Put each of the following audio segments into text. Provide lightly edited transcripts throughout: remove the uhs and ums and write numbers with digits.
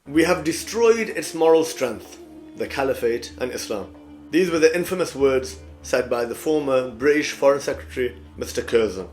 We have destroyed its moral strength, the Caliphate and Islam. These were the infamous words said by the former British Foreign Secretary, Mr. Curzon.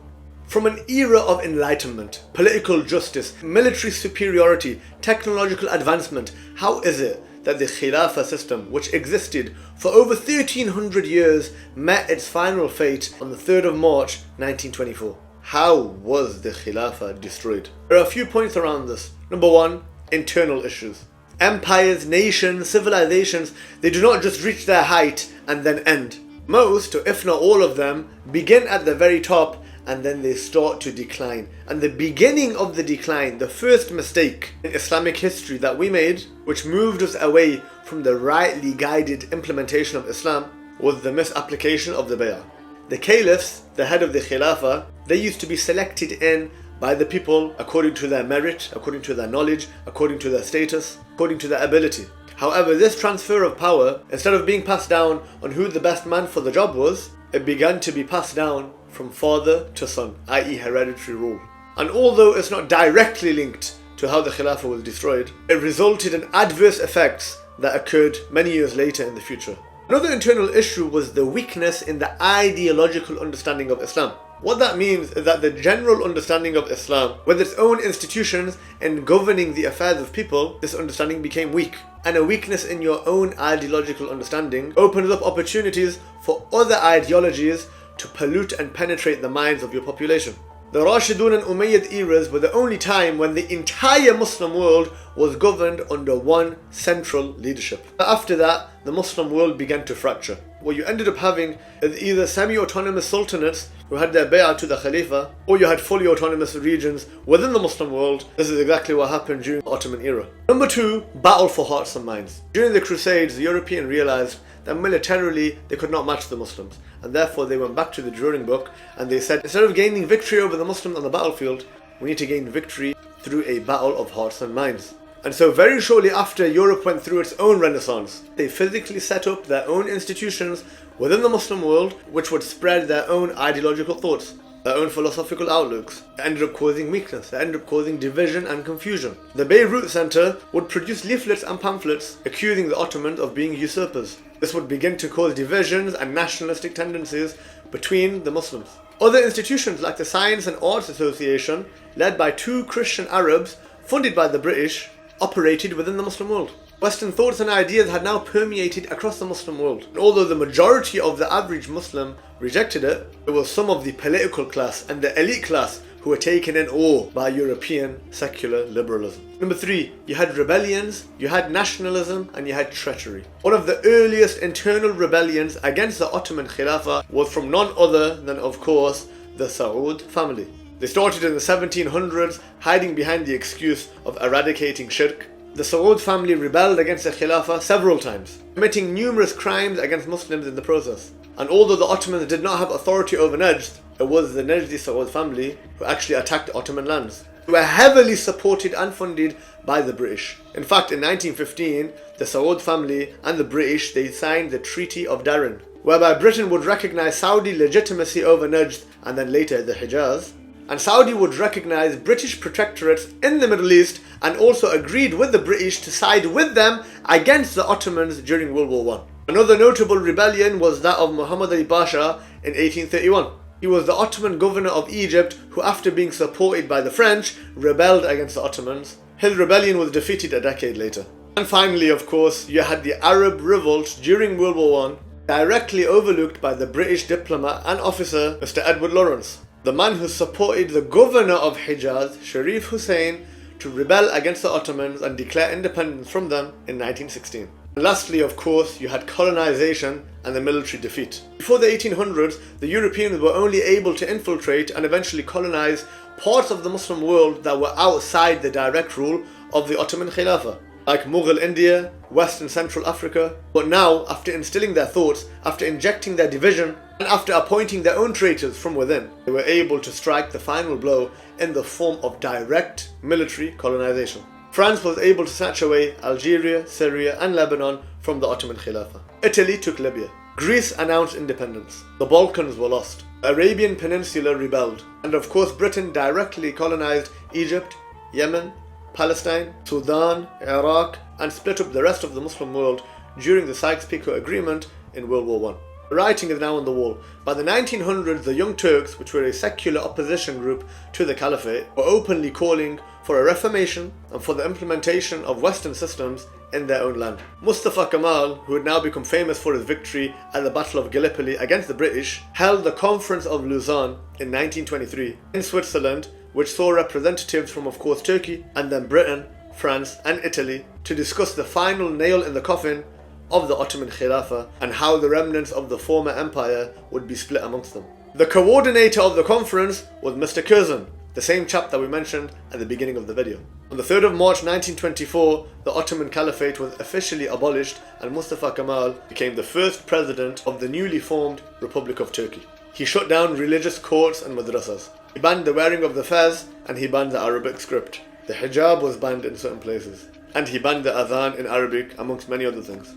From an era of enlightenment, political justice, military superiority, technological advancement, how is it that the Khilafah system, which existed for over 1300 years, met its final fate on the 3rd of March 1924? How was the Khilafah destroyed? There are a few points around this. Number one, internal issues. Empires, nations, civilizations, they do not just reach their height and then end. Most, or if not all of them, begin at the very top and then they start to decline. And the beginning of the decline, the first mistake in Islamic history that we made, which moved us away from the rightly guided implementation of Islam, was the misapplication of the bay'ah. The caliphs, the head of the Khilafah, they used to be selected in by the people according to their merit, according to their knowledge, according to their status, according to their ability. However, this transfer of power, instead of being passed down on who the best man for the job was, it began to be passed down from father to son, i.e. hereditary rule. And although it's not directly linked to how the Khilafah was destroyed, it resulted in adverse effects that occurred many years later in the future. Another internal issue was the weakness in the ideological understanding of Islam. What that means is that the general understanding of Islam, with its own institutions and governing the affairs of people, this understanding became weak. And a weakness in your own ideological understanding opens up opportunities for other ideologies to pollute and penetrate the minds of your population. The Rashidun and Umayyad eras were the only time when the entire Muslim world was governed under one central leadership. After that, the Muslim world began to fracture. What you ended up having is either semi-autonomous sultanates who had their bay'ah to the Khalifa, or you had fully autonomous regions within the Muslim world. This is exactly what happened during the Ottoman era. Number two, battle for hearts and minds. During the Crusades, the Europeans realized that militarily they could not match the Muslims, and therefore they went back to the drawing book and they said, instead of gaining victory over the Muslims on the battlefield, we need to gain victory through a battle of hearts and minds. And so very shortly after Europe went through its own renaissance, they physically set up their own institutions within the Muslim world which would spread their own ideological thoughts, their own philosophical outlooks. It ended up causing weakness, it ended up causing division and confusion. The Beirut Center would produce leaflets and pamphlets accusing the Ottomans of being usurpers. This would begin to cause divisions and nationalistic tendencies between the Muslims. Other institutions like the Science and Arts Association, led by two Christian Arabs funded by the British, operated within the Muslim world. Western thoughts and ideas had now permeated across the Muslim world. And although the majority of the average Muslim rejected it, it was some of the political class and the elite class who were taken in awe by European secular liberalism. Number three, you had rebellions, you had nationalism, and you had treachery. One of the earliest internal rebellions against the Ottoman Khilafah was from none other than, of course, the Saud family. They started in the 1700s, hiding behind the excuse of eradicating shirk. The Saud family rebelled against the Khilafah several times, committing numerous crimes against Muslims in the process. And although the Ottomans did not have authority over Najd, it was the Najdi Saud family who actually attacked Ottoman lands. They were heavily supported and funded by the British. In fact, in 1915, the Saud family and the British, they signed the Treaty of Darren, whereby Britain would recognize Saudi legitimacy over Najd and then later the Hijaz. And Saudi would recognize British protectorates in the Middle East and also agreed with the British to side with them against the Ottomans during World War I. Another notable rebellion was that of Muhammad Ali Pasha in 1831. He was the Ottoman governor of Egypt who, after being supported by the French, rebelled against the Ottomans. His rebellion was defeated a decade later. And finally, of course, you had the Arab revolt during World War I, directly overlooked by the British diplomat and officer Mr. Edward Lawrence, the man who supported the governor of Hijaz, Sharif Hussein, to rebel against the Ottomans and declare independence from them in 1916. And lastly, of course, you had colonization and the military defeat. Before the 1800s, the Europeans were only able to infiltrate and eventually colonize parts of the Muslim world that were outside the direct rule of the Ottoman Khilafah, like Mughal India, West and Central Africa. But now, after instilling their thoughts, after injecting their division, and after appointing their own traitors from within, they were able to strike the final blow in the form of direct military colonization. France was able to snatch away Algeria, Syria and Lebanon from the Ottoman Khilafah. Italy took Libya. Greece announced independence. The Balkans were lost. The Arabian Peninsula rebelled. And of course Britain directly colonized Egypt, Yemen, Palestine, Sudan, Iraq, and split up the rest of the Muslim world during the Sykes-Picot Agreement in World War I. The writing is now on the wall. By the 1900s, the Young Turks, which were a secular opposition group to the Caliphate, were openly calling for a reformation and for the implementation of Western systems in their own land. Mustafa Kemal, who had now become famous for his victory at the Battle of Gallipoli against the British, held the Conference of Lausanne in 1923 in Switzerland, which saw representatives from, of course, Turkey and then Britain, France and Italy to discuss the final nail in the coffin of the Ottoman Khilafah and how the remnants of the former empire would be split amongst them. The coordinator of the conference was Mr. Curzon, the same chap that we mentioned at the beginning of the video. On the 3rd of March 1924, the Ottoman Caliphate was officially abolished and Mustafa Kemal became the first president of the newly formed Republic of Turkey. He shut down religious courts and madrasas. He banned the wearing of the fez and he banned the Arabic script. The hijab was banned in certain places. And he banned the adhan in Arabic, amongst many other things.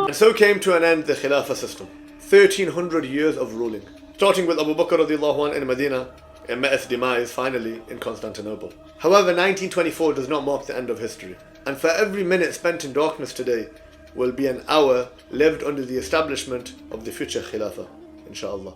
And so came to an end the Khilafah system. 1300 years of ruling. Starting with Abu Bakr radiallahu anh in Medina, it met its demise finally in Constantinople. However, 1924 does not mark the end of history. And for every minute spent in darkness today will be an hour lived under the establishment of the future Khilafah, inshallah.